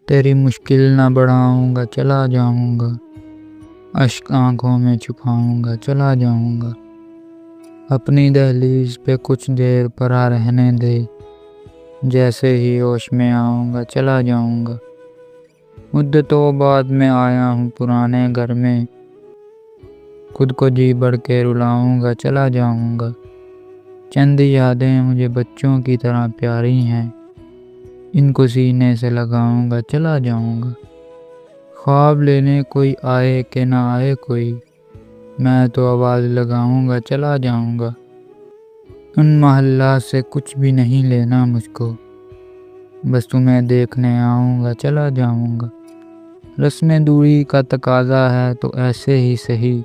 تیری مشکل نہ بڑھاؤں گا چلا جاؤں گا، اشک آنکھوں میں چھپاؤں گا چلا جاؤں گا، اپنی دہلیز پہ کچھ دیر پڑا رہنے دے، جیسے ہی ہوش میں آؤں گا چلا جاؤں گا، مدتوں بعد میں آیا ہوں پرانے گھر میں، خود کو جی بڑھ کے رلاؤں گا چلا جاؤں گا، چند یادیں مجھے بچوں کی طرح پیاری ہیں، ان کو سینے سے لگاؤں گا چلا جاؤں گا، خواب لینے کوئی آئے کہ نہ آئے کوئی، میں تو آواز لگاؤں گا چلا جاؤں گا، ان محلات سے کچھ بھی نہیں لینا مجھ کو، بس تمہیں دیکھنے آؤں گا چلا جاؤں گا، رسم دوری کا تقاضا ہے تو ایسے ہی سہی،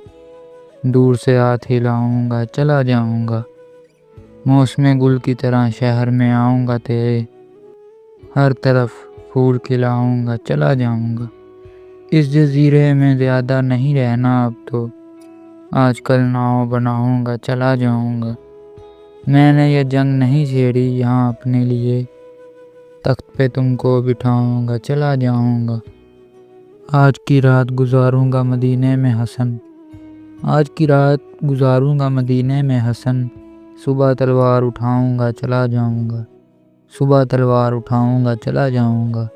دور سے ہاتھ ہلاؤں گا چلا جاؤں گا، موسم گل کی طرح شہر میں آؤں گا تیرے، ہر طرف پھول کھلاؤں گا چلا جاؤں گا، اس جزیرے میں زیادہ نہیں رہنا اب تو، آج کل ناؤ بناؤں گا چلا جاؤں گا، میں نے یہ جنگ نہیں چھیڑی یہاں اپنے لیے، تخت پہ تم کو بٹھاؤں گا چلا جاؤں گا، آج کی رات گزاروں گا مدینے میں حسن، آج کی رات گزاروں گا مدینے میں حسن، صبح تلوار اٹھاؤں گا چلا جاؤں گا، صبح تلوار اٹھاؤں گا چلا جاؤں گا،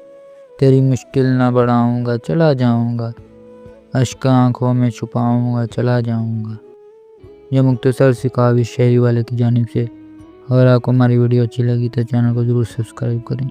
تیری مشکل نہ بڑھاؤں گا چلا جاؤں گا، اشک آنکھوں میں چھپاؤں گا چلا جاؤں گا۔ یہ مختصر سی کاوش شہری والے کی جانب سے، اگر آپ کو ہماری ویڈیو اچھی لگی تو چینل کو ضرور سبسکرائب کریں۔